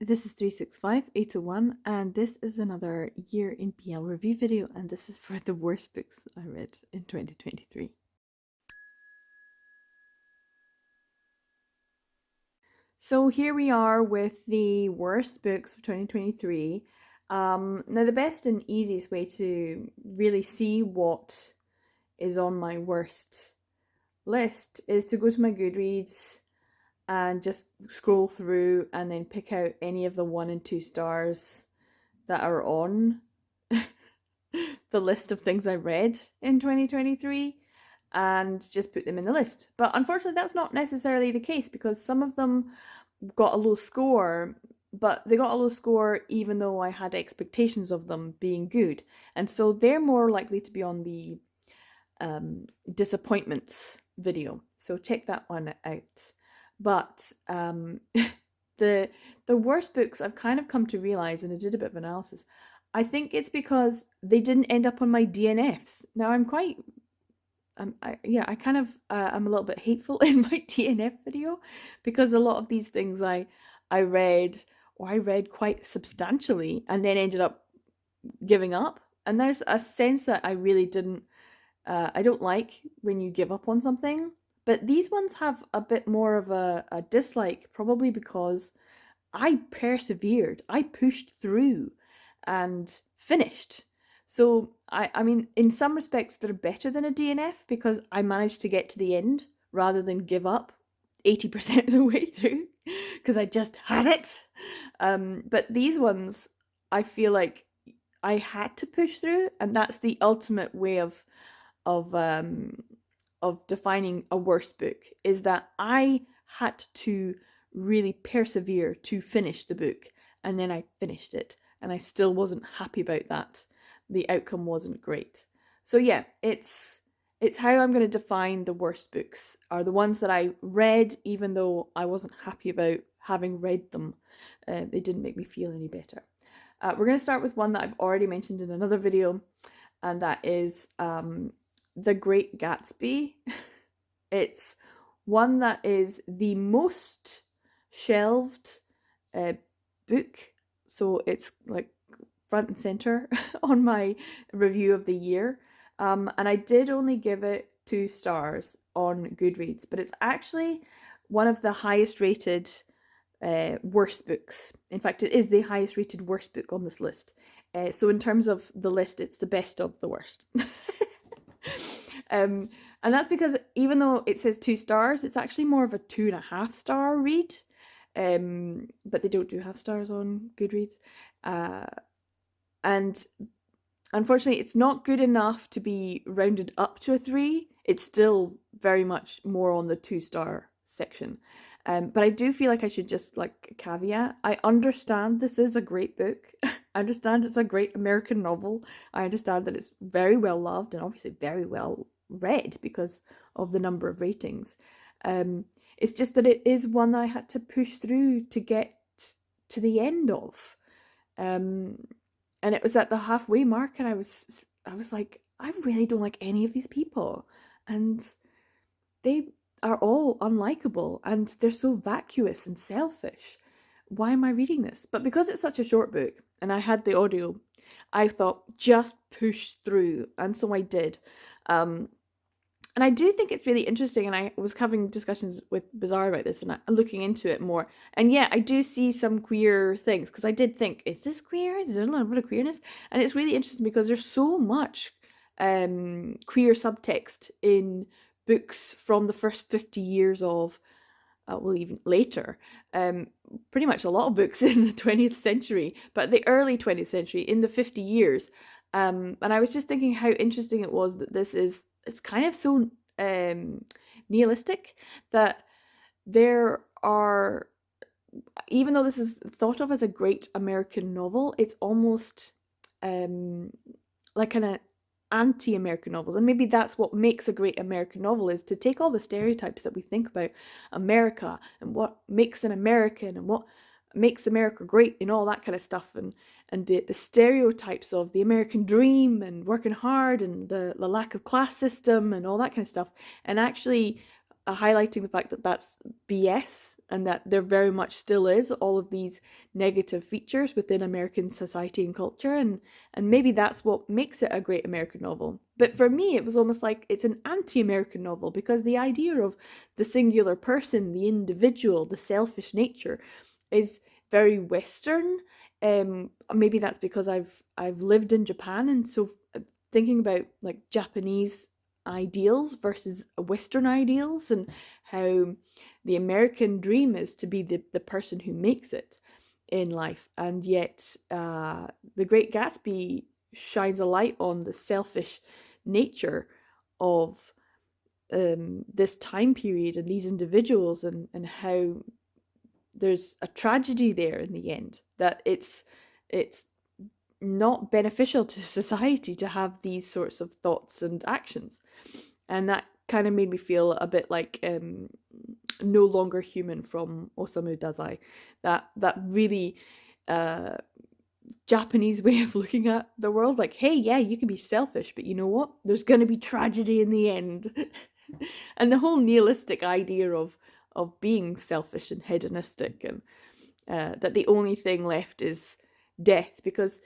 this is 365801 and this is another year in BL review video, and this is for the worst books I read in 2023. So here we are with the worst books of 2023. Now the best and easiest way to really see what is on my worst list is to go to my Goodreads and just scroll through and then pick out any of the 1 and 2 stars that are on the list of things I read in 2023 and just put them in the list. But unfortunately, that's not necessarily the case because some of them got a low score, but they got a low score even though I had expectations of them being good. And so they're more likely to be on the disappointments video. So check that one out. But the worst books I've kind of come to realize, and I did a bit of analysis, I think it's because they didn't end up on my DNFs. Now I'm a little bit hateful in my DNF video because a lot of these things I read quite substantially and then ended up giving up. And there's a sense that I really didn't. I don't like when you give up on something, but these ones have a bit more of a dislike, probably because I persevered, I pushed through and finished. So I mean, in some respects, they're better than a DNF because I managed to get to the end rather than give up 80% of the way through because I just had it. But these ones, I feel like I had to push through, and that's the ultimate way of defining a worst book, is that I had to really persevere to finish the book, and then I finished it, and I still wasn't happy about that. The outcome wasn't great. So yeah, it's how I'm going to define the worst books, are the ones that I read even though I wasn't happy about having read them. They didn't make me feel any better. We're going to start with one that I've already mentioned in another video, and that is The Great Gatsby. It's one that is the most shelved book, so it's like front and center on my review of the year. And I did only give it 2 stars on Goodreads, but it's actually one of the highest rated worst books. In fact, it is the highest rated worst book on this list. So in terms of the list, it's the best of the worst. And that's because even though it says 2 stars, it's actually more of a 2.5 star read. But they don't do half stars on Goodreads. And unfortunately, it's not good enough to be rounded up to a 3. It's still very much more on the 2 star section. But I do feel like I should just caveat. I understand this is a great book. I understand it's a great American novel. I understand that it's very well loved and obviously very well read because of the number of ratings. It's just that it is one I had to push through to get to the end of. And it was at the halfway mark, and I was like, I really don't like any of these people, and they are all unlikable, and they're so vacuous and selfish. Why am I reading this? But because it's such a short book, and I had the audio, I thought, just push through, and so I did. And I do think it's really interesting, and I was having discussions with Bazaar about this and looking into it more. And yeah, I do see some queer things, because I did think, is this queer? Is there a little bit of queerness? And it's really interesting because there's so much queer subtext in books from the first 50 years of, well, even later, pretty much a lot of books in the 20th century, but the early 20th century, in the 50 years. And I was just thinking how interesting it was that it's kind of so nihilistic that there are, even though this is thought of as a great American novel, it's almost like an anti-American novels. And maybe that's what makes a great American novel, is to take all the stereotypes that we think about America and what makes an American and what makes America great and all that kind of stuff, and the stereotypes of the American dream and working hard and the lack of class system and all that kind of stuff, and actually highlighting the fact that that's BS, and that there very much still is all of these negative features within American society and culture, and maybe that's what makes it a great American novel. But for me, it was almost like it's an anti-American novel, because the idea of the singular person, the individual, the selfish nature is very Western. Maybe that's because I've lived in Japan, and so thinking about like Japanese ideals versus Western ideals, and how the American dream is to be the person who makes it in life. And yet, The Great Gatsby shines a light on the selfish nature of this time period and these individuals, and how there's a tragedy there in the end, that it's not beneficial to society to have these sorts of thoughts and actions. And that kind of made me feel a bit like No Longer Human from Osamu Dazai. That really Japanese way of looking at the world, like, hey, yeah, you can be selfish, but you know what? There's going to be tragedy in the end. And the whole nihilistic idea of being selfish and hedonistic, and that the only thing left is death, because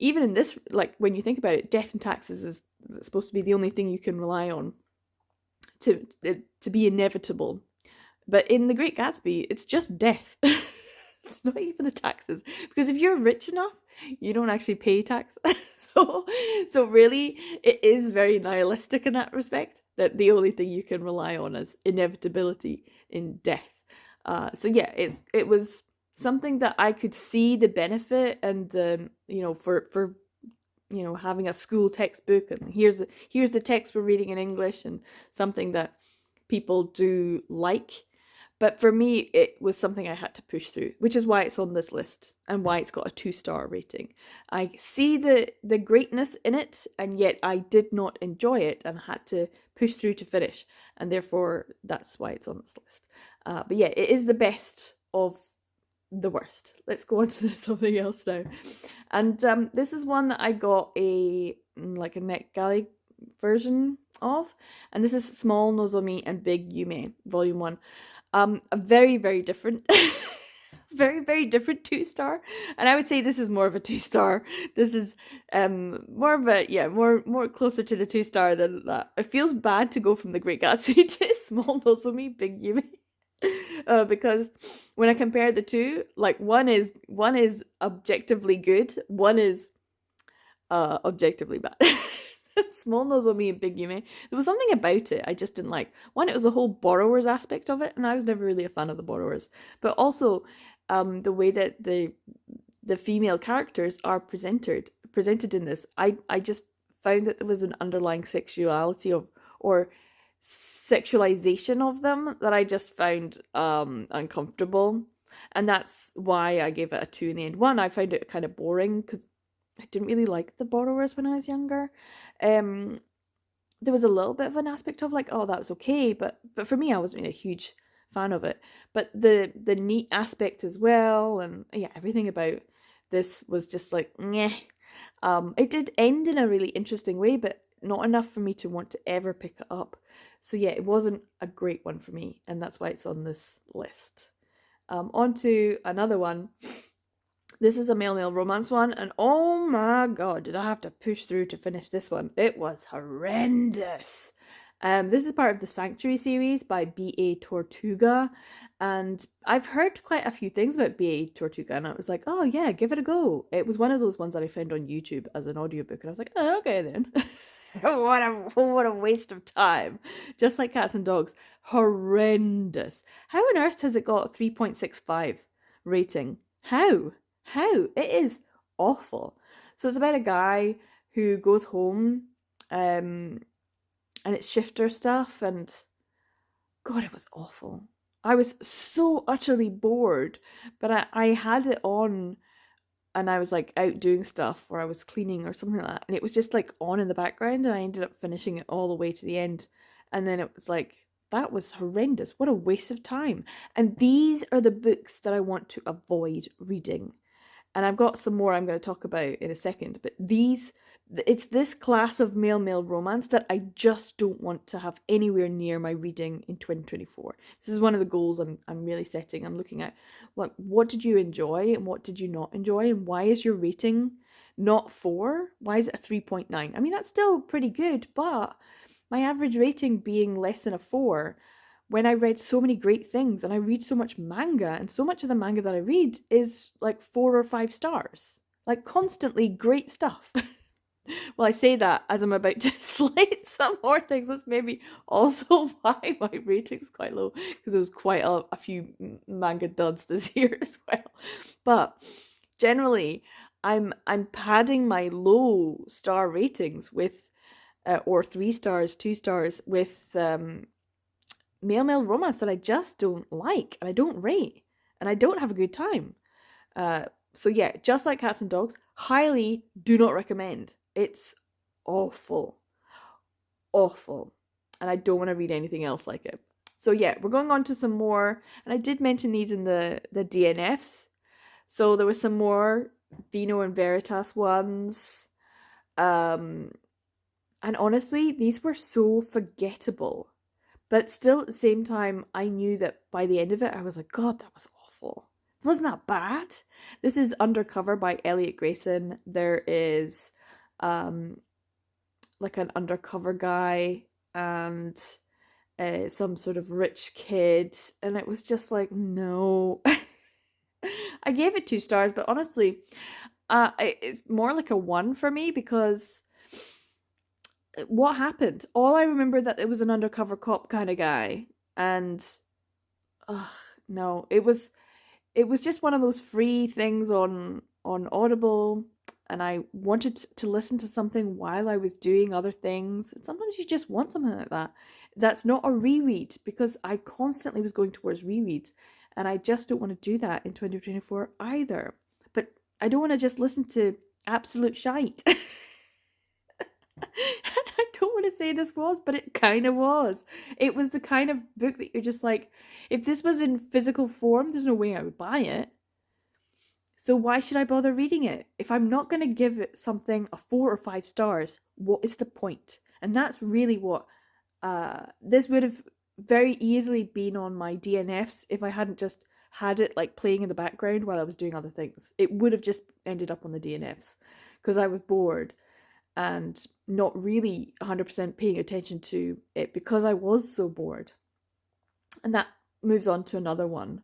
even in this, like, when you think about it, death and taxes is supposed to be the only thing you can rely on to be inevitable. But in The Great Gatsby, it's just death. It's not even the taxes, because if you're rich enough, you don't actually pay tax. So really, it is very nihilistic in that respect, that the only thing you can rely on is inevitability in death. So yeah, it was something that I could see the benefit, and the, for having a school textbook, and here's the text we're reading in English, and something that people do like. But for me, it was something I had to push through, which is why it's on this list and why it's got a 2-star rating. I see the greatness in it, and yet I did not enjoy it and had to push through to finish. And therefore, that's why it's on this list. But yeah, it is the best of the worst. Let's go on to something else now. And this is one that I got a NetGalley version of. And this is Small Nozomi and Big Yume, Volume 1. A very, very different, very, very different 2-star. And I would say this is more of a 2-star. This is more of a, more closer to the 2-star than that. It feels bad to go from The Great Gatsby to Small Nozomi, Big Yume. Because when I compare the two, like, one is objectively good, one is objectively bad. Small Nozomi and Big Yume, there was something about it I just didn't like. One, it was the whole borrowers aspect of it, and I was never really a fan of the borrowers. But also, the way that the female characters are presented in this, I just found that there was an underlying sexuality or sexualization of them that I just found uncomfortable, and that's why I gave it a 2 in the end. One, I found it kind of boring because I didn't really like the borrowers when I was younger. There was a little bit of an aspect of like, oh, that was okay, but for me, I wasn't really a huge fan of it. But the neat aspect as well, and yeah, everything about this was just like, meh. It did end in a really interesting way, but not enough for me to want to ever pick it up. So yeah, it wasn't a great one for me, and that's why it's on this list. On to another one. This is a male romance one, and oh my god, did I have to push through to finish this one. It was horrendous. This is part of the Sanctuary series by B.A. Tortuga, and I've heard quite a few things about B.A. Tortuga, and I was like, oh yeah, give it a go. It was one of those ones that I found on YouTube as an audiobook, and I was like, oh, okay then. What a waste of time. Just like Cats and Dogs. Horrendous. How on earth has it got a 3.65 rating? How? It is awful. So it's about a guy who goes home, and it's shifter stuff, and God, it was awful. I was so utterly bored, but I had it on, and I was like out doing stuff, or I was cleaning or something like that, and it was just like on in the background, and I ended up finishing it all the way to the end, and then it was like, that was horrendous. What a waste of time. And these are the books that I want to avoid reading. And I've got some more I'm going to talk about in a second, but these it's this class of male romance that I just don't want to have anywhere near my reading in 2024. This is one of the goals I'm really setting. I'm looking at what did you enjoy and what did you not enjoy, and why is your rating not 4? Why is it a 3.9? I mean, that's still pretty good, but my average rating being less than a 4 when I read so many great things and I read so much manga, and so much of the manga that I read is like 4 or 5 stars. Like constantly great stuff. Well, I say that as I'm about to slate some more things. That's maybe also why my rating's quite low, because there was quite a few manga duds this year as well. But generally, I'm padding my low star ratings with, or 3 stars, 2 stars with male romance that I just don't like and I don't rate and I don't have a good time. So yeah, Just Like Cats and Dogs, highly do not recommend. It's awful. Awful. And I don't want to read anything else like it. So yeah, we're going on to some more, and I did mention these in the DNFs. So there was some more Vino and Veritas ones. And honestly, these were so forgettable. But still at the same time, I knew that by the end of it, I was like, God, that was awful. It wasn't that bad. This is Undercover by Elliot Grayson. There is like an undercover guy and some sort of rich kid, and it was just like, no. I gave it 2 stars, but honestly, it's more like a 1 for me, because what happened? All I remember that it was an undercover cop kind of guy, and ugh, no, it was just one of those free things on Audible, and I wanted to listen to something while I was doing other things. And sometimes you just want something like that. That's not a reread, because I constantly was going towards rereads, and I just don't want to do that in 2024 either. But I don't want to just listen to absolute shite. I don't want to say this was, but it kind of was. It was the kind of book that you're just like, if this was in physical form, there's no way I would buy it. So why should I bother reading it? If I'm not going to give it something a 4 or 5 stars, what is the point? And that's really what this would have very easily been on my DNFs if I hadn't just had it like playing in the background while I was doing other things. It would have just ended up on the DNFs because I was bored and not really 100% paying attention to it because I was so bored. And that moves on to another one.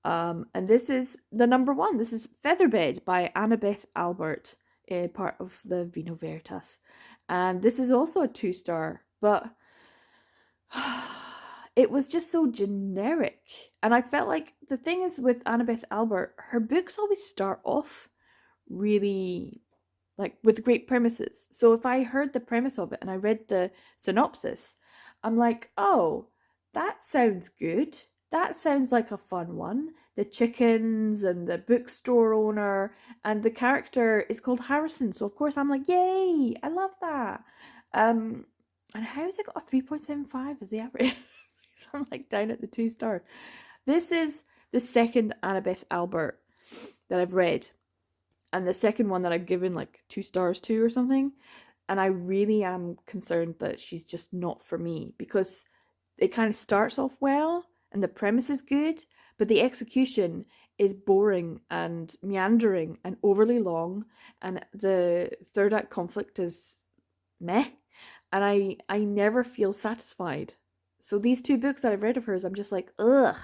And this is the number 1. This is Featherbed by Annabeth Albert, part of the Vino Veritas. And this is also a 2-star, but it was just so generic. And I felt like the thing is with Annabeth Albert, her books always start off really like with great premises. So if I heard the premise of it and I read the synopsis, I'm like, oh, that sounds good. That sounds like a fun one. The chickens and the bookstore owner, and the character is called Harrison. So of course I'm like, yay, I love that. And how has it got a 3.75 as the average? So I'm like down at the 2 star. This is the second Annabeth Albert that I've read, and the second one that I've given like 2 stars to or something. And I really am concerned that she's just not for me, because it kind of starts off well and the premise is good, but the execution is boring and meandering and overly long, and the third act conflict is meh, and I never feel satisfied. So these 2 books that I've read of hers, I'm just like, ugh,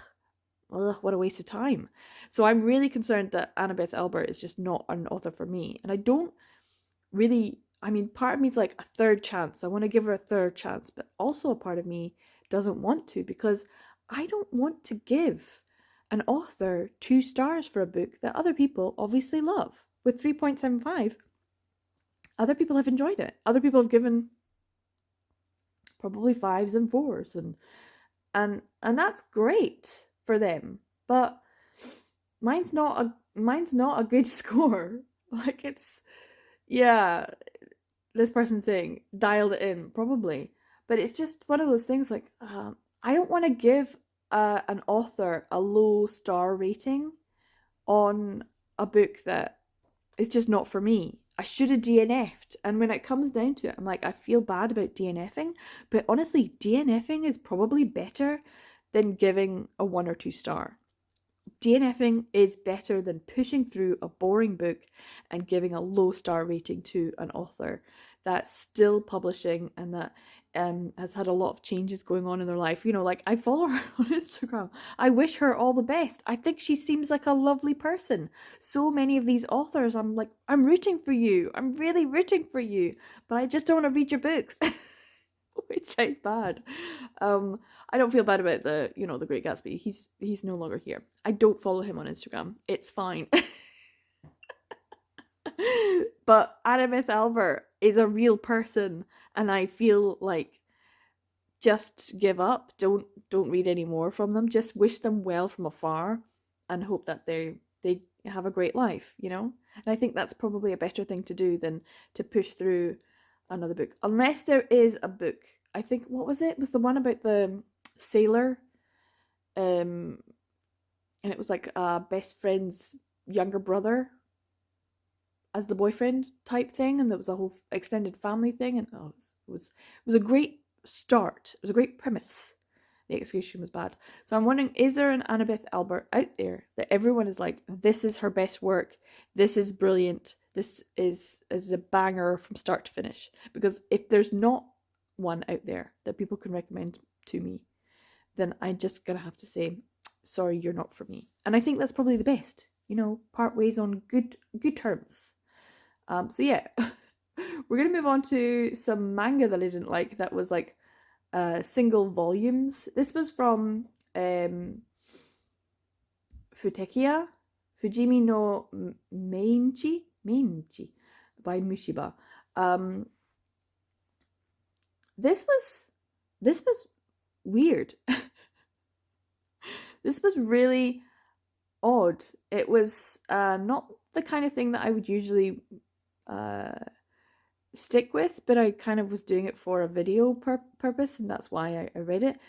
what a waste of time. So I'm really concerned that Annabeth Albert is just not an author for me. And I don't really, I mean, part of me is like a third chance. I want to give her a third chance, but also a part of me doesn't want to, because I don't want to give an author 2 stars for a book that other people obviously love. With 3.75, other people have enjoyed it. Other people have given probably 5s and 4s, and that's great for them, but mine's not a good score. Like, it's, yeah, this person's saying dialed it in probably, but it's just one of those things like, I don't want to give an author a low star rating on a book that is just not for me. I should have DNF'd. And when it comes down to it, I'm like, I feel bad about DNFing, but honestly, DNFing is probably better than giving a 1 or 2 star. DNFing is better than pushing through a boring book and giving a low star rating to an author that's still publishing and that has had a lot of changes going on in their life. You know, like I follow her on Instagram. I wish her all the best. I think she seems like a lovely person. So many of these authors, I'm like, I'm rooting for you. I'm really rooting for you, but I just don't want to read your books. Which sounds bad. I don't feel bad about the Great Gatsby. He's no longer here. I don't follow him on Instagram. It's fine. But Annabeth Albert is a real person, and I feel like just give up. Don't read any more from them. Just wish them well from afar, and hope that they have a great life. And I think that's probably a better thing to do than to push through another book, unless there is a book. I think, what was it? Was the one about the sailor, and it was like a best friend's younger brother as the boyfriend type thing, and there was a whole extended family thing, and it was a great start. It was a great premise. The execution was bad. So I'm wondering, is there an Annabeth Albert out there that everyone is like, this is her best work, this is brilliant, this is a banger from start to finish? Because if there's not one out there that people can recommend to me, then I'm just gonna have to say, sorry, you're not for me. And I think that's probably the best. Part ways on good terms. So yeah, we're gonna move on to some manga that I didn't like. That was like single volumes. This was from Futekiya, Fujimi no Meinchi by Mushiba. This was weird. This was really odd. It was not the kind of thing that I would usually stick with, but I kind of was doing it for a video purpose, and that's why I read it.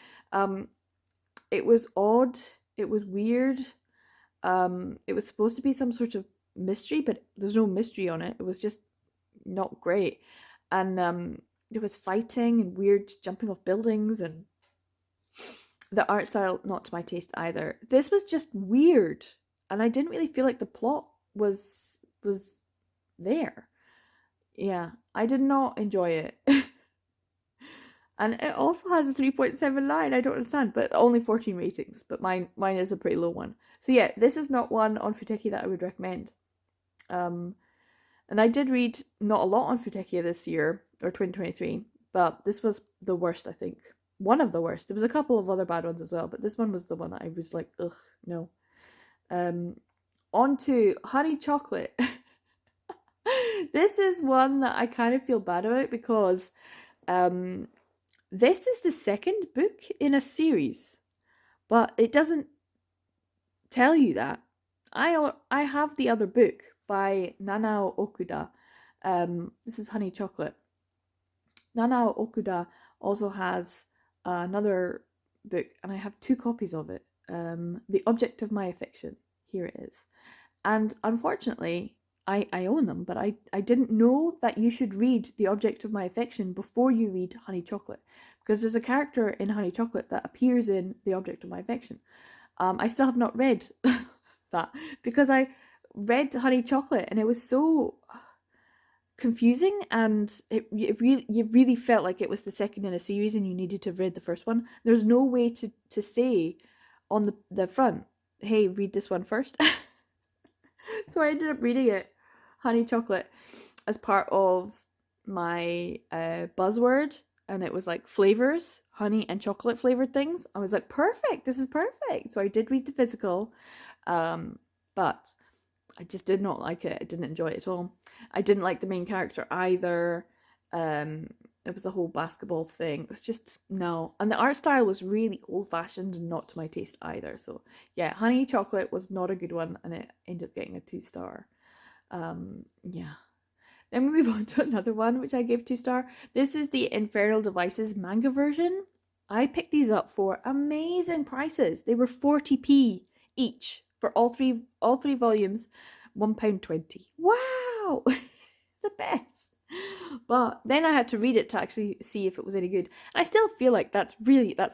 It was odd. It was weird. It was supposed to be some sort of mystery, but there's no mystery on it. It was just not great. And there was fighting and weird jumping off buildings, and the art style not to my taste either. This was just weird, and I didn't really feel like the plot was there. Yeah, I did not enjoy it. And it also has a 3.79. I don't understand, but only 14 ratings. But mine is a pretty low one. So yeah, this is not one on Futekiya that I would recommend. And I did read not a lot on Futekiya this year, or 2023, but this was the worst, I think. One of the worst. There was a couple of other bad ones as well, but this one was the one that I was like, ugh, no. On to Honey Chocolate. This is one that I kind of feel bad about because this is the second book in a series, but it doesn't tell you that. I have the other book by Nanao Okuda. This is Honey Chocolate. Nanao Okuda also has another book, and I have 2 copies of it. The Object of My Affection. Here it is. And unfortunately, I own them, but I didn't know that you should read The Object of My Affection before you read Honey Chocolate, because there's a character in Honey Chocolate that appears in The Object of My Affection. I still have not read that, because I read Honey Chocolate and it was so confusing, and you really felt like it was the second in a series and you needed to have read the first one. There's no way to say on the front, hey, read this one first. So I ended up reading it, Honey Chocolate, as part of my buzzword, and it was like flavors, honey and chocolate flavored things. I was like, perfect, this is perfect. So I did read the physical, but I just did not like it. I didn't enjoy it at all. I didn't like the main character either. It was the whole basketball thing. It was just, no. And the art style was really old-fashioned and not to my taste either. So yeah, Honey Chocolate was not a good one, and it ended up getting a 2-star. Yeah. Then we move on to another one, which I gave 2-star. This is the Infernal Devices manga version. I picked these up for amazing prices. They were 40p each for all three volumes, £1.20. Wow! the best. But then I had to read it to actually see if it was any good. And I still feel like that's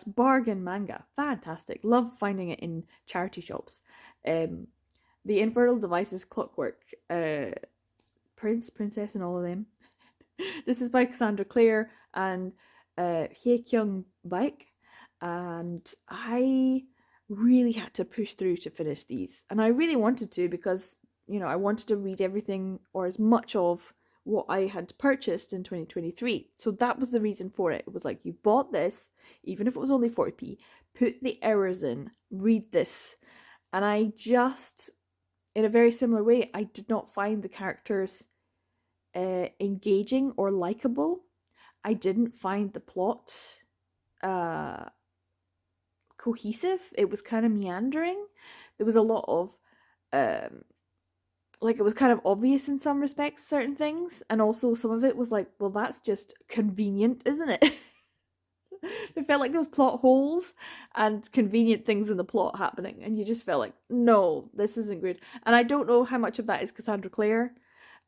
bargain manga. Fantastic. Love finding it in charity shops. The Infernal Devices Clockwork, Princess, and all of them. This is by Cassandra Clare and Hye Kyung Baek. And I really had to push through to finish these. And I really wanted to because, I wanted to read everything or as much of what I had purchased in 2023. So that was the reason for it. It was like, you bought this, even if it was only 40p, put the hours in, read this. And I just, in a very similar way, I did not find the characters engaging or likable. I didn't find the plot cohesive. It was kind of meandering. There was a lot of it was kind of obvious in some respects, certain things, and also some of it was like, well, that's just convenient, isn't it? It felt like there was plot holes and convenient things in the plot happening, and you just felt like, no, this isn't good. And I don't know how much of that is Cassandra Clare,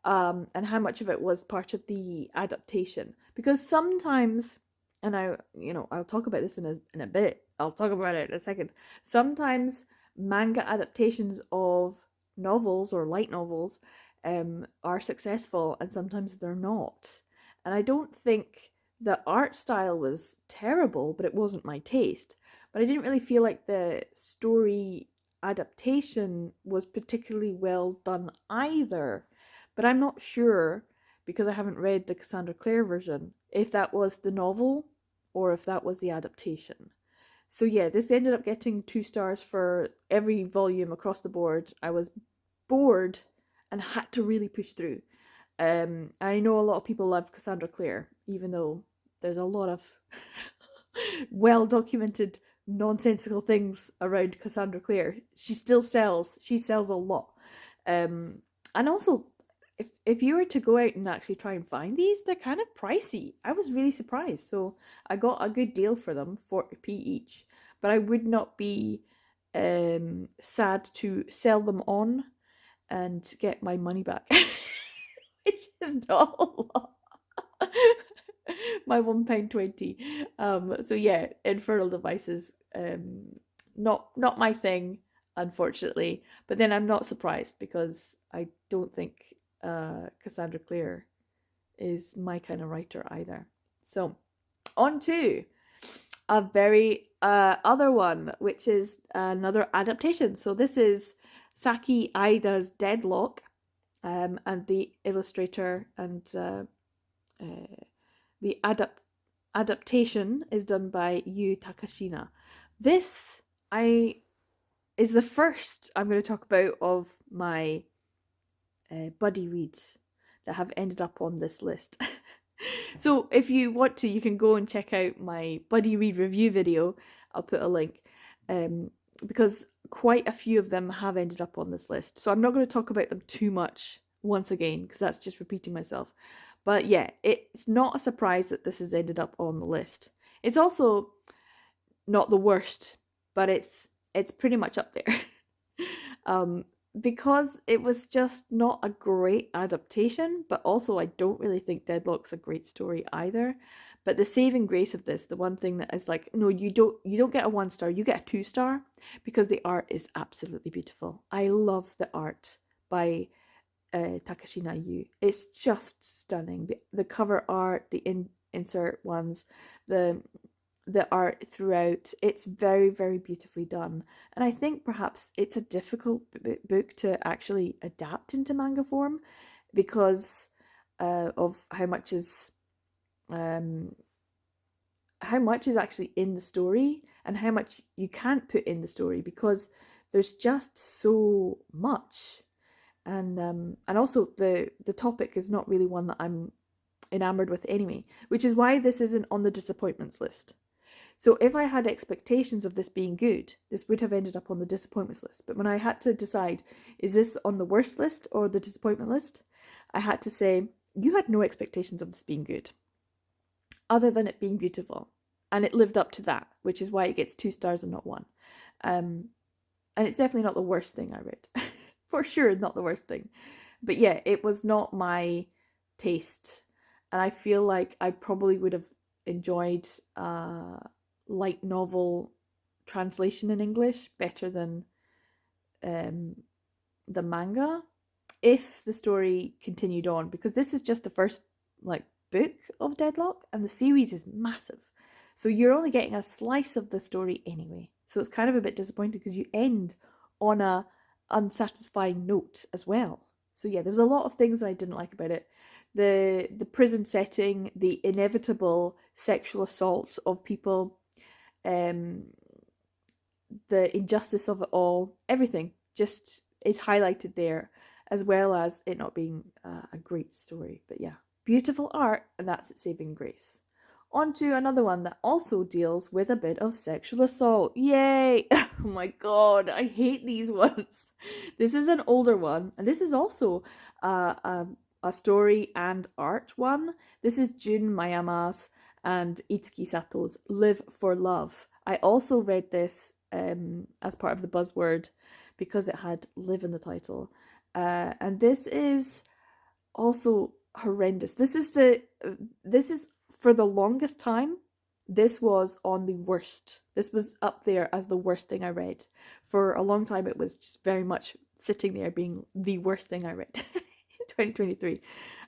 and how much of it was part of the adaptation, because sometimes, and I'll talk about this in a bit. I'll talk about it in a second. Sometimes manga adaptations of novels or light novels are successful, and sometimes they're not. And I don't think the art style was terrible, but it wasn't my taste. But I didn't really feel like the story adaptation was particularly well done either. But I'm not sure, because I haven't read the Cassandra Clare version, if that was the novel or if that was the adaptation. So yeah, this ended up getting 2 stars for every volume across the board. I was bored and had to really push through. I know a lot of people love Cassandra Clare, even though there's a lot of well-documented nonsensical things around Cassandra Clare. She sells a lot. And also, if you were to go out and actually try and find these, they're kind of pricey. I was really surprised. So I got a good deal for them, 40p each. But I would not be sad to sell them on and get my money back, which is not a lot. My £1.20. So yeah, Infernal Devices, not my thing, unfortunately. But then I'm not surprised, because I don't think Cassandra Clare is my kind of writer either. So on to a very other one, which is another adaptation. So this is Saki Aida's Deadlock, and the illustrator and the adaptation is done by Yu Takashina. This is the first I'm going to talk about of my buddy reads that have ended up on this list. So if you want to, you can go and check out my buddy read review video. I'll put a link, because quite a few of them have ended up on this list. So I'm not going to talk about them too much once again, because that's just repeating myself. But yeah, it's not a surprise that this has ended up on the list. It's also not the worst, but it's pretty much up there. Because it was just not a great adaptation, but also I don't really think Deadlock's a great story either. But the saving grace of this, the one thing that is like, no, you don't get a 1 star, you get a 2 star, because the art is absolutely beautiful. I love the art by Takashina Yu. It's just stunning. The cover art, the insert ones, the art throughout, it's very, very beautifully done. And I think perhaps it's a difficult book to actually adapt into manga form, because of how much is actually in the story, and how much you can't put in the story, because there's just so much. And also the topic is not really one that I'm enamored with anyway, which is why this isn't on the disappointments list. So if I had expectations of this being good, this would have ended up on the disappointments list. But when I had to decide, is this on the worst list or the disappointment list, I had to say, you had no expectations of this being good, other than it being beautiful. And it lived up to that, which is why it gets 2 stars and not 1. And it's definitely not the worst thing I read. For sure, not the worst thing. But yeah, it was not my taste, and I feel like I probably would have enjoyed light novel translation in English better than um, the manga if the story continued on, because this is just the first like book of Deadlock and the series is massive. So you're only getting a slice of the story anyway. So it's kind of a bit disappointing because you end on a unsatisfying note as well. So yeah, there was a lot of things that I didn't like about it. The prison setting, the inevitable sexual assault of people, um, the injustice of it all, everything just is highlighted there, as well as it not being a great story. But yeah, beautiful art, and that's its saving grace. On to another one that also deals with a bit of sexual assault. Yay! Oh my god, I hate these ones. This is an older one, and this is also a story and art one. This is Jun Mayama's and Itsuki Sato's Live for Love. I also read this as part of the buzzword because it had live in the title. And this is also horrendous. This is for the longest time, this was on the worst. This was up there as the worst thing I read. For a long time, it was just very much sitting there being the worst thing I read in 2023.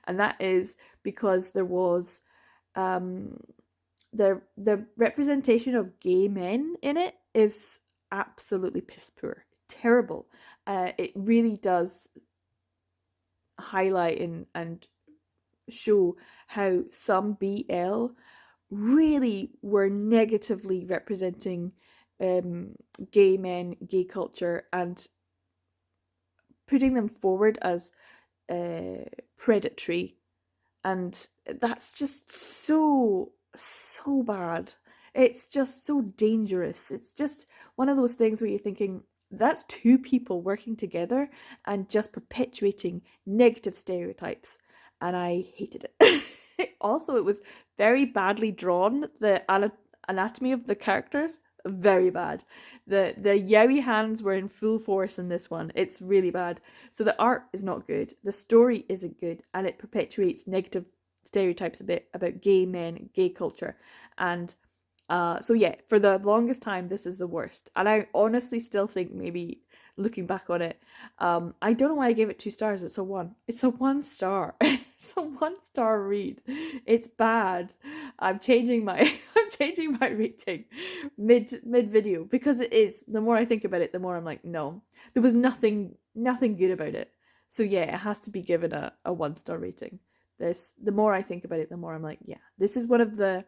And that is because there was the representation of gay men in it is absolutely piss poor, terrible. It really does highlight and show how some BL really were negatively representing gay men, gay culture, and putting them forward as predatory. And that's just so bad. It's just so dangerous. It's just one of those things where you're thinking, that's two people working together and just perpetuating negative stereotypes. And I hated it. Also, it was very badly drawn. The anatomy of the characters, very bad. The yaoi hands were in full force in this one. It's really bad. So the art is not good. The story isn't good, and it perpetuates negative stereotypes a bit about gay men, gay culture, and so yeah, for the longest time, this is the worst. And I honestly still think, maybe looking back on it, I don't know why I gave it 2 stars. It's a 1. It's a 1 star. It's a 1 star read. It's bad. I'm changing my I'm changing my rating mid video, because it is. The more I think about it, the more I'm like, no, there was nothing good about it. So yeah, it has to be given a 1 star rating. The more I think about it, the more I'm like, yeah, this is one of the.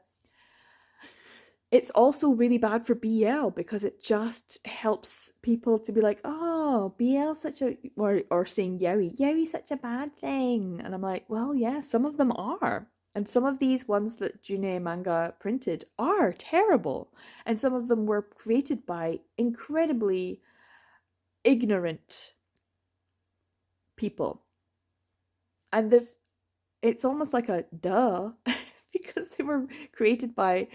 It's also really bad for BL because it just helps people to be like, oh, BL such a, or saying yaoi's such a bad thing. And I'm like, well, yeah, some of them are. And some of these ones that June Manga printed are terrible. And some of them were created by incredibly ignorant people. And it's almost like a duh because they were created by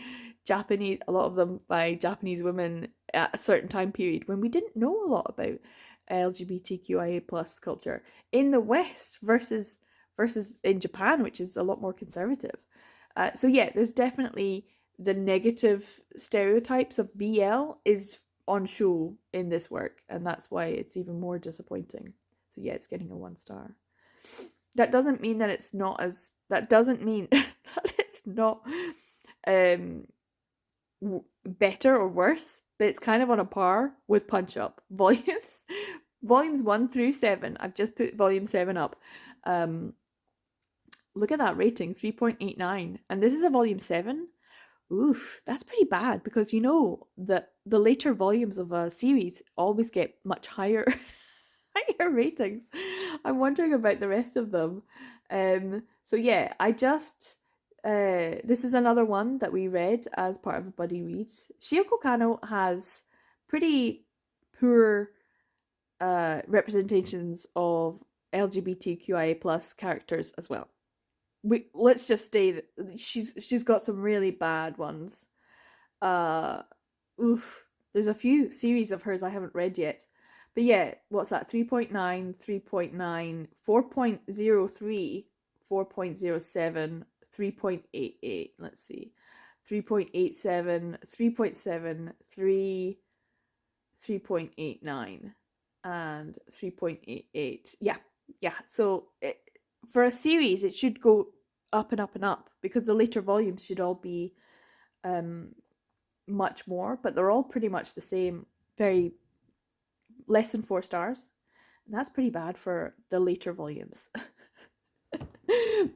Japanese, a lot of them by Japanese women at a certain time period when we didn't know a lot about LGBTQIA plus culture in the West versus in Japan, which is a lot more conservative. So yeah, there's definitely the negative stereotypes of BL is on show in this work, and that's why it's even more disappointing. So yeah, it's getting a 1 star. That doesn't mean that it's not as. That doesn't mean that it's not better or worse, but it's kind of on a par with Punch Up volumes 1 through 7. I've just put volume 7 up. Look at that rating, 3.89, and this is a volume 7. Oof, that's pretty bad, because you know that the later volumes of a series always get much higher higher ratings. I'm wondering about the rest of them. So yeah, I just this is another one that we read as part of Buddy Reads. Shioko Kano has pretty poor representations of LGBTQIA plus characters as well. Let's just say that she's got some really bad ones. There's a few series of hers I haven't read yet. But yeah, what's that? 3.9, 3.9, 4.03, 4.07, 3.88, let's see, 3.87, 3.7, 3, 3.89, and 3.88. Yeah. So for a series, it should go up and up and up because the later volumes should all be much more, but they're all pretty much the same, very less than 4 stars. And that's pretty bad for the later volumes.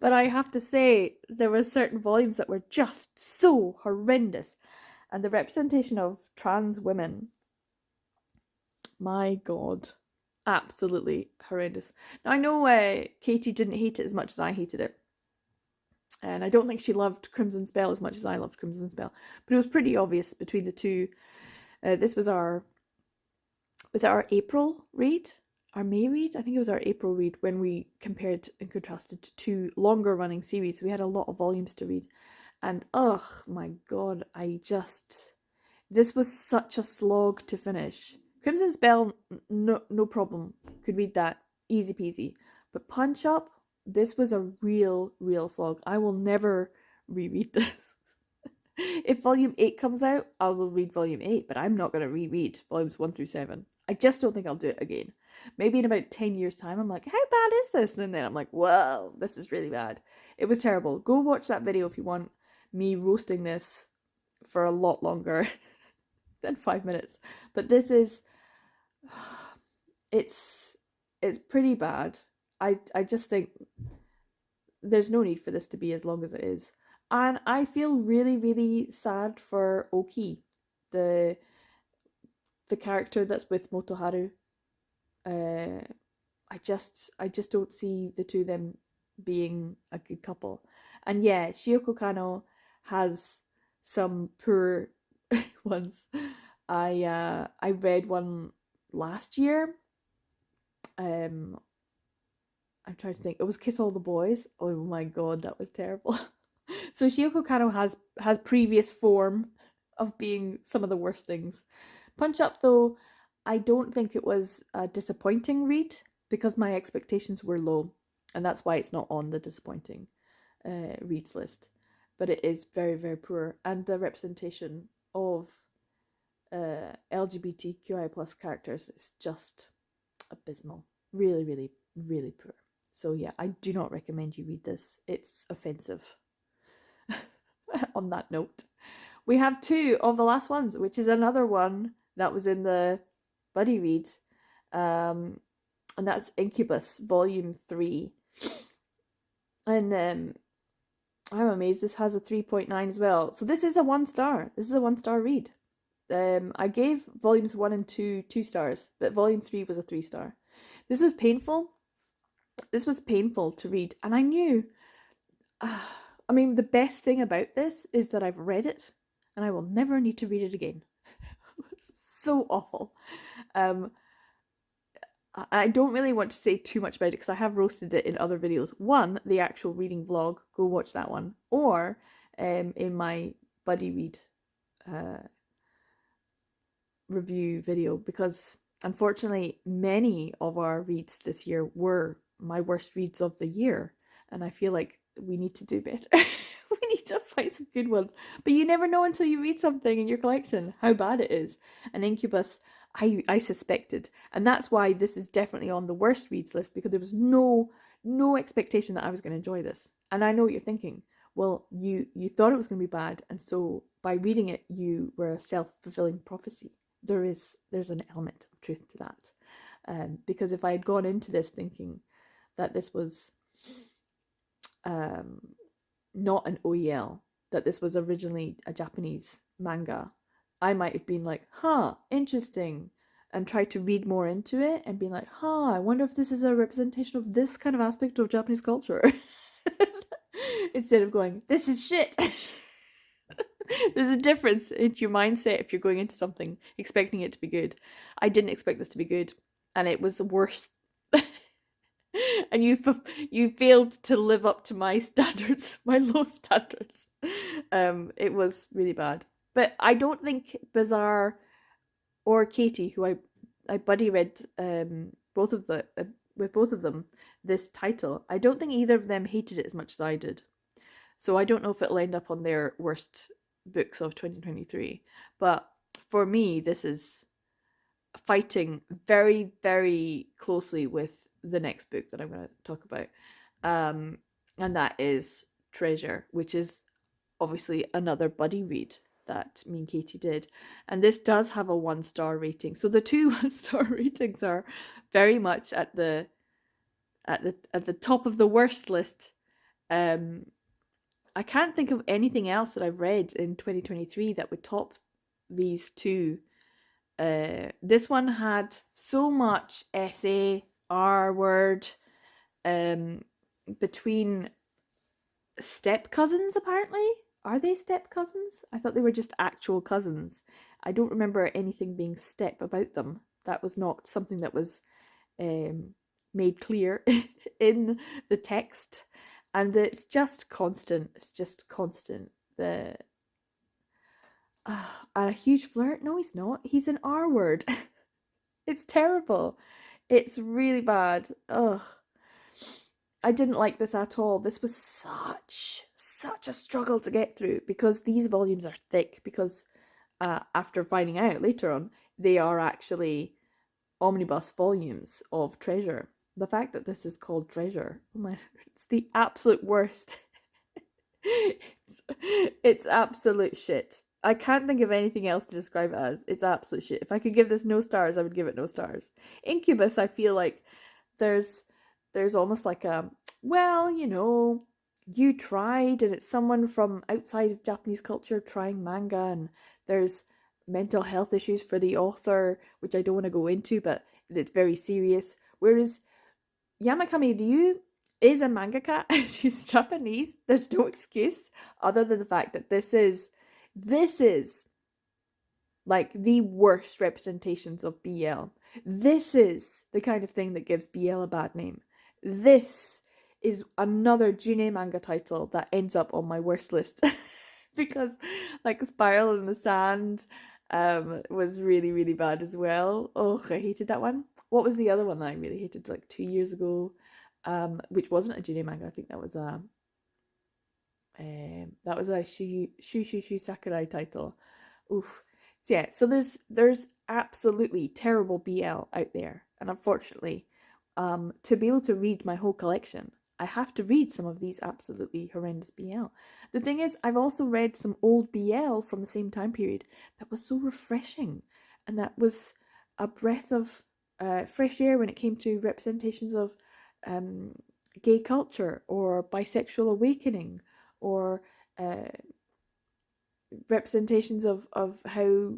But I have to say, there were certain volumes that were just so horrendous. And the representation of trans women, my God, absolutely horrendous. Now, I know Katie didn't hate it as much as I hated it. And I don't think she loved Crimson Spell as much as I loved Crimson Spell. But it was pretty obvious between the two. This was our April read? Our May read? I think it was our April read when we compared and contrasted to 2 longer running series. We had a lot of volumes to read. And oh my God, this was such a slog to finish. Crimson Spell, no problem. Could read that, easy peasy. But Punch Up, this was a real slog. I will never reread this. If volume 8 comes out, I will read volume 8, but I'm not going to reread volumes 1 through 7. I just don't think I'll do it again. Maybe in about 10 years' time, I'm like, how bad is this? And then I'm like, whoa, this is really bad. It was terrible. Go watch that video if you want me roasting this for a lot longer than 5 minutes. But this is, it's pretty bad. I just think there's no need for this to be as long as it is. And I feel really sad for Oki, the character that's with Motoharu. I just don't see the two of them being a good couple. And yeah, Shioko Kano has some poor ones. I read one last year. I'm trying to think. It was Kiss All the Boys. Oh my God, that was terrible. So Shioko Kano has previous form of being some of the worst things. Punch Up, though, I don't think it was a disappointing read because my expectations were low, and that's why it's not on the disappointing reads list. But it is very poor, and the representation of LGBTQI plus characters is just abysmal. Really poor. So yeah, I do not recommend you read this. It's offensive. On that note, we have 2 of the last ones, which is another one that was in the buddy read, and that's Incubus Volume 3. And I'm amazed this has a 3.9 as well. So this is a 1 star. This is a 1 star read. I gave volumes 1 and 2 2 stars, but volume 3 was a 3 star. This was painful. This was painful to read, and I knew. I mean, the best thing about this is that I've read it, and I will never need to read it again. It's so awful. I don't really want to say too much about it because I have roasted it in other videos. One, the actual reading vlog, go watch that one, or in my buddy read review video, because unfortunately many of our reads this year were my worst reads of the year, and I feel like we need to do better. We need to find some good ones, but you never know until you read something in your collection how bad it is. And Incubus, I suspected, and that's why this is definitely on the worst reads list, because there was no expectation that I was going to enjoy this. And I know what you're thinking. Well, you thought it was going to be bad, and so by reading it, you were a self-fulfilling prophecy. There's an element of truth to that, because if I had gone into this thinking that this was not an OEL, that this was originally a Japanese manga, I might have been like, interesting, and tried to read more into it and be like, I wonder if this is a representation of this kind of aspect of Japanese culture. Instead of going, this is shit. There's a difference in your mindset if you're going into something expecting it to be good. I didn't expect this to be good, and it was worse. And you failed to live up to my standards, my low standards. It was really bad. But I don't think Bazaar or Katie, who I buddy read both of with both of them, this title. I don't think either of them hated it as much as I did. So I don't know if it'll end up on their worst books of 2023. But for me, this is fighting very, very closely with the next book that I'm going to talk about. And that is Treasure, which is obviously another buddy read that me and Katie did. And this does have a 1-star rating. So the two 1-star ratings are very much at the top of the worst list. I can't think of anything else that I've read in 2023 that would top these two. This one had so much SA, R word, between step cousins, apparently. Are they step cousins? I thought they were just actual cousins. I don't remember anything being step about them. That was not something that was made clear in the text. And it's just constant. It's just constant. And a huge flirt? No, he's not. He's an R word. It's terrible. It's really bad. Ugh. I didn't like this at all. This was such a struggle to get through because these volumes are thick because after finding out later on, they are actually omnibus volumes of Treasure. The fact that this is called Treasure, oh my, it's the absolute worst. It's absolute shit. I can't think of anything else to describe it as. It's absolute shit. If I could give this no stars, I would give it no stars. Incubus, I feel like there's almost like a, well, you tried, and it's someone from outside of Japanese culture trying manga, and there's mental health issues for the author, which I don't want to go into, but it's very serious. Whereas Yamakami Ryu is a mangaka and she's Japanese. There's no excuse other than the fact that this is like the worst representations of BL. This is the kind of thing that gives BL a bad name. This is another June manga title that ends up on my worst list because like Spiral in the Sand was really, really bad as well. Oh, I hated that one. What was the other one that I really hated like 2 years ago? Which wasn't a June manga. I think that was a Shu Sakurai title. Oof. So yeah, so there's absolutely terrible BL out there, and unfortunately, to be able to read my whole collection, I have to read some of these absolutely horrendous BL. The thing is, I've also read some old BL from the same time period that was so refreshing, and that was a breath of fresh air when it came to representations of gay culture or bisexual awakening or representations of how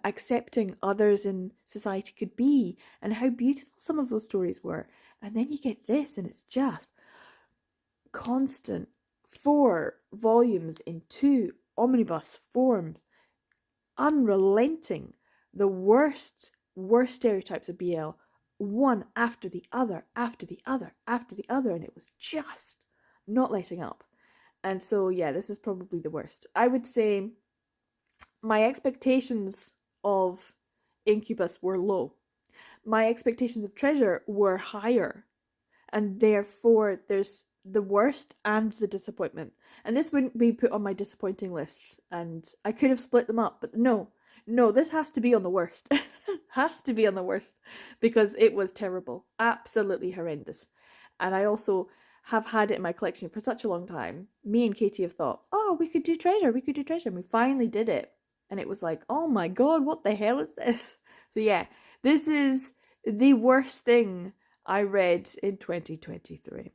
accepting others in society could be, and how beautiful some of those stories were. And then you get this, and it's just constant 4 volumes in 2 omnibus forms, unrelenting, the worst stereotypes of BL, one after the other, after the other, after the other, and it was just not letting up. And so yeah, this is probably the worst. I would say my expectations of Incubus were low. My expectations of Treasure were higher. And therefore there's the worst and the disappointment. And this wouldn't be put on my disappointing lists. And I could have split them up, but no, this has to be on the worst. Has to be on the worst because it was terrible. Absolutely horrendous. And I also have had it in my collection for such a long time. Me and Katie have thought, oh, we could do Treasure. And we finally did it. And it was like, oh my God, what the hell is this? So yeah, this is the worst thing I read in 2023.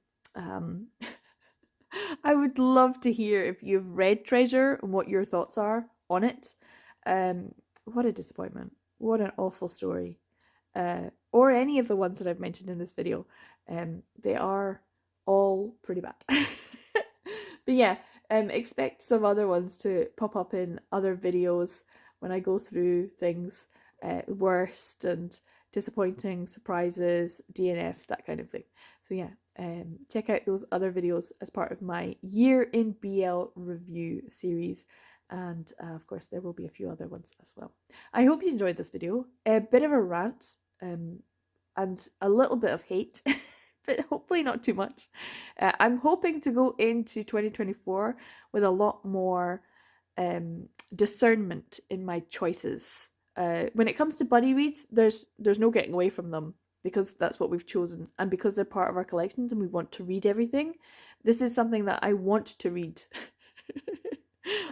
I would love to hear if you've read Treasure and what your thoughts are on it. What a disappointment. What an awful story. Or any of the ones that I've mentioned in this video. They are all pretty bad. But yeah, expect some other ones to pop up in other videos when I go through things, worst and disappointing surprises, DNFs, that kind of thing. So yeah, check out those other videos as part of my Year in BL review series. And of course, there will be a few other ones as well. I hope you enjoyed this video. A bit of a rant. and a little bit of hate, but hopefully not too much. I'm hoping to go into 2024 with a lot more discernment in my choices. When it comes to buddy reads, there's no getting away from them because that's what we've chosen, and because they're part of our collections and we want to read everything. This is something that I want to read.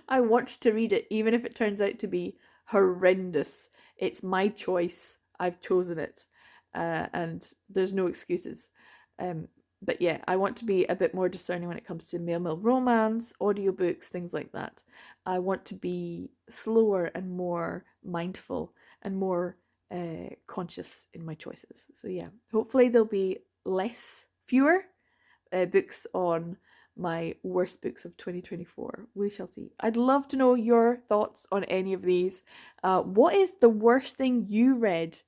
I want to read it, even if it turns out to be horrendous. It's my choice. I've chosen it, and there's no excuses. But yeah, I want to be a bit more discerning when it comes to male male romance, audiobooks, things like that. I want to be slower and more mindful and more conscious in my choices. So yeah, hopefully there'll be fewer books on my worst books of 2024. We shall see. I'd love to know your thoughts on any of these. What is the worst thing you read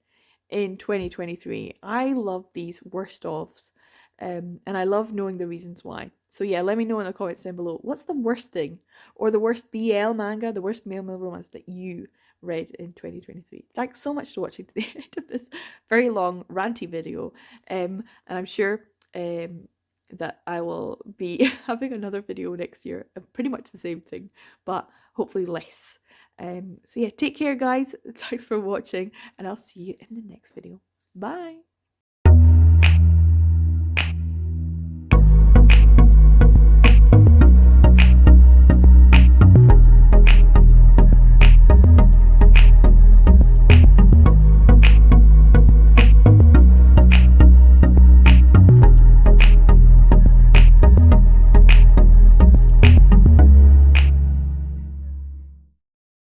in 2023? I love these worst ofs, and I love knowing the reasons why. So yeah, let me know in the comments down below. What's the worst thing, or the worst BL manga, the worst male male romance that you read in 2023? Thanks so much for watching to the end of this very long ranty video, and I'm sure that I will be having another video next year, pretty much the same thing, but hopefully less. So yeah, take care guys, thanks for watching, and I'll see you in the next video. Bye!